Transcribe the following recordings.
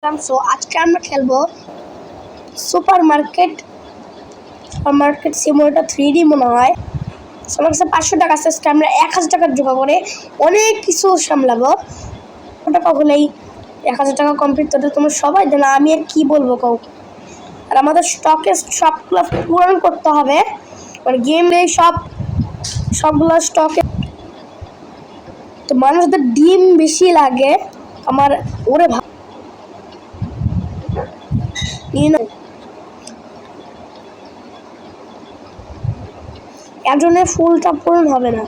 So আজকে আমরা খেলবো সুপার মার্কেট সিমুলেটর 3D মনে হয়। আমার কাছে 500 টাকা আছে, আমরা 1000 টাকা জোগাড় করে অনেক কিছু সামলাবো। টাকা হলেই 1000 টাকা কমপ্লিট করতে তোমরা সবাই জানো, আমি আর কি বলবো কাউ। আর আমাদের স্টকে সবগুলো পূরণ করতে হবে, মানে গেম নেই সবগুলো স্টকে। তো মানুষদের ডিম বেশি লাগে আমার, ওরে একজনের ফুলটা পূরণ হবে না।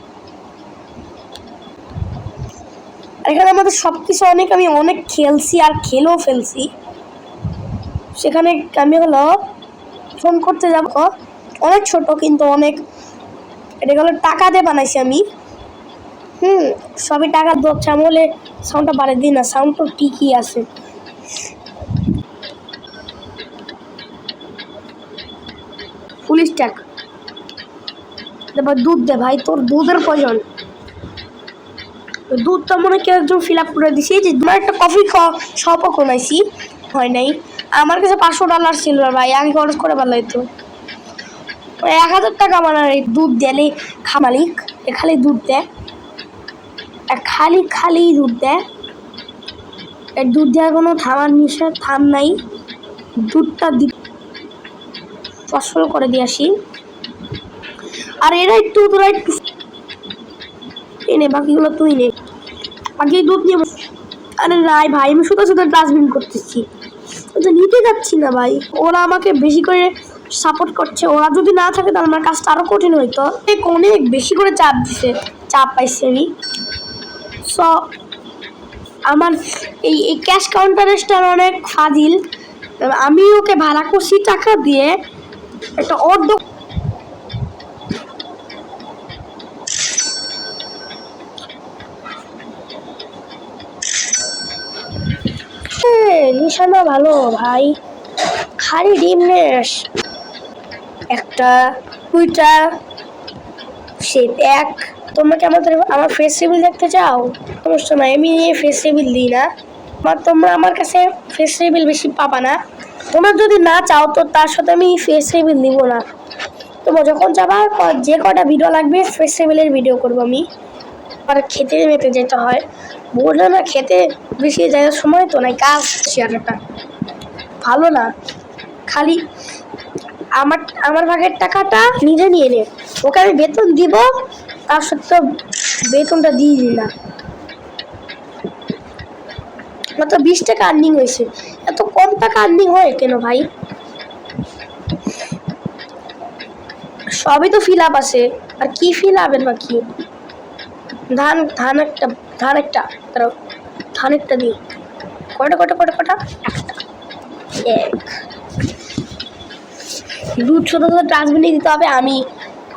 এখানে আমাদের সবকিছু আমি অনেক খেলছি আর খেলেও ফেলছি। সেখানে আমি হলো ফোন করতে যাব, অনেক ছোট কিন্তু অনেক, এটা হলো টাকা দিয়ে বানাইছি আমি। সবই টাকা দোচ্ছে। আমি বলে সাউন্ডটা বাড়িয়ে দিই না, সাউন্ড তো ঠিকই আছে। ফুল স্ট্যাক দুধ দে ভাই, তোর দুধের প্রয়োজন। দুধটা মনে কেউ একজন ফিল আপ করে দিছি। যে তোমার একটা কফি শপও কোনাইছি, হয় নাই। আমার কাছে $500 ছিল ভাই, আমি খরচ করে পারলাই তো 1000 টাকা আমার এই দুধ দিলে মালিক খালি দুধ দেয়, খালি দুধ দেয়। এই দুধ দেওয়ার কোনো থাম নাই। দুধটা ফসল করে দিয়ে আসি। আর তোরা একটু এনে, বাকিগুলো তুই নে, বাকি দুধ নিয়ে। আরে নাই ভাই, আমি শুধু ডাস্টবিন করতেছি, নিতে যাচ্ছি না ভাই। ওরা আমাকে বেশি করে সাপোর্ট করছে, ওরা যদি না থাকে তাহলে আমার কাজটা আরো কঠিন হইতো। অনেক বেশি করে চাপ পাইছি আমি। সো আমার এই ক্যাশ কাউন্টারের অনেক ফাজিল। আমি ওকে ভাড়া করছি টাকা দিয়ে, একটা অর্ধ নিশানা ভালো ভাই, খালি ডিম নেস একটা দুইটা শেপ এক। তোমরা কি আমার ফেস রিভিল দেখতে চাও? সমস্যা নাই, আমি ফেস রিভিল দিই না। তোমরা আমার কাছে ফেস রিভিল বেশি পাবা না। তোমরা যদি না চাও তো তার সাথে আমি ফেস রিভিল দিব না। তোমরা যখন যাবা, যে কটা ভিডিও লাগবে ফেস রিভিলের ভিডিও করবো আমি। আর খেতে যেতে হয়, বললো না খেতে বেশি যাওয়ার সময় তো নাই, কাজ শেয়ারটা ভালো না। খালি আমার ভাগের টাকাটা নিজে নিয়ে নে, ওকে আমি বেতন দিব, তার সত্ত্বেও বেতনটা দিয়ে দিই না। মাত্র 20 টাকা আর্নিং হয়েছে, এত কম টাকা আর্নিং হয় কেন ভাই? সবই তো ফিল আপ আছে, আর কি ফিল আপের বাকি? ধান একটা দিই। কটা একটা এক। দুধ ছোট ডাস্টবিনে দিতে হবে, আমি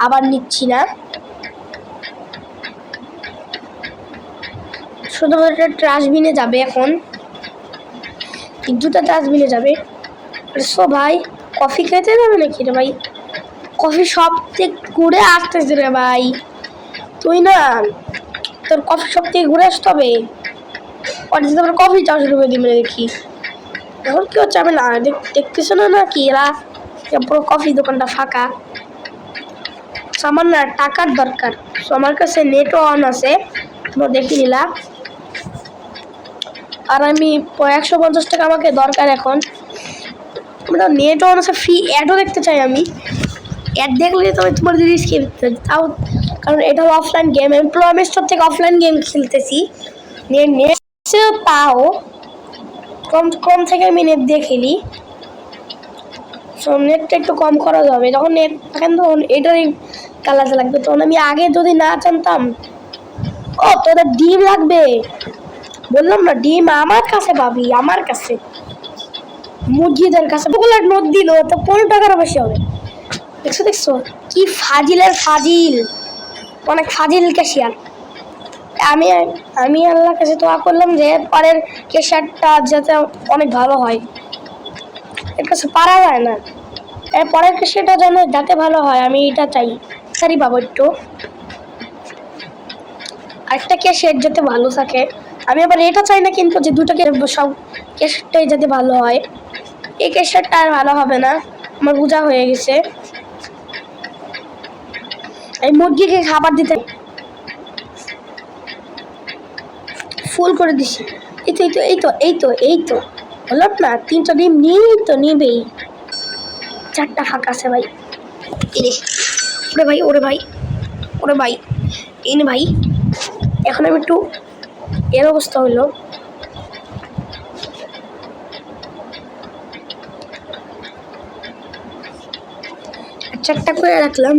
আবার নিচ্ছি না। শুধুমাত্র ডাস্টবিনে যাবে এখন, দুটা ডাস্টবিনে যাবে। সো ভাই কফি খেতে যাবে নাকি রে ভাই? কফি সব থেকে ঘুরে আসতেছে রে ভাই। তুই না, তোর কফি সব থেকে ঘুরে আসতে হবে। কফি 400 রুপিয়ে দিবে দেখি। এখন কি হচ্ছে আমি না দেখতেছ না কি এরা পুরো কফি দোকানটা ফাঁকা। আমার না টাকার দরকার, আমার কাছে নেটও অন আছে, তোমরা দেখে নিলাম। আর আমি 150 টাকা আমাকে দরকার এখন। নেটও অন আছে, ফ্রি অ্যাডও দেখতে চাই আমি। অ্যাড দেখলে তবে তোমার যদি রিস্ক তাও, কারণ এটা অফলাইন গেম, আমি প্লে স্টোর থেকে অফলাইন গেম খেলতেছি। নেট তাও কম থেকে আমি নেট দিয়ে খেলি। নেটটা একটু কম করা যাবে, যখন নেট থাকেন তখন এটারই চালাতে লাগবে। তখন আমি আগে যদি না জানতাম। ও তোদের ডিম লাগবে, বললাম না ডিম আমার কাছে পাবি, আমার কাছে মুরগিদের কাছে। ওগুলো নোট দিল তো 15 টাকারও বেশি হবে। দেখছো কি ফাজিলের ফাজিল, অনেক ফাজিল ক্যাশিয়ার। আমি আল্লাহর কাছে দোয়া করলাম যে পরের ক্যাশিয়ারটা যাতে অনেক ভালো হয়, এর কাছে পারা যায় না। পরের ক্যাশিয়ারটা যেন যাতে ভালো হয়, আমি এটা চাই। সারি পাবো একটু, আরেকটা ক্যাশিয়ার যাতে ভালো থাকে, আমি আবার এটা চাই না কিন্তু যে দুটোকে সব কেশরটাই যাতে ভালো হয়। এই কেশরটা আর ভালো হবে না, আমার বোঝা হয়ে গেছে। এই মুরগিকে খাবার দিতে ফুল করে দিছি। এই তো বললাম না 3টা ডিম নিবেই। 4টা ফাঁকা আছে ভাই। ওরে ভাই এই নে ভাই। এখন আমি একটু এর অবস্থা হলো চারটা করে রাখলাম।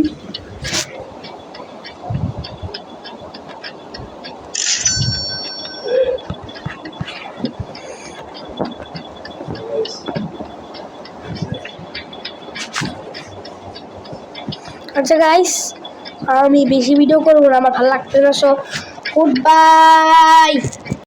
আচ্ছা গাইস, আমি বেশি ভিডিও করবো না, আমার ভালো লাগছে না। সব গুড বাই।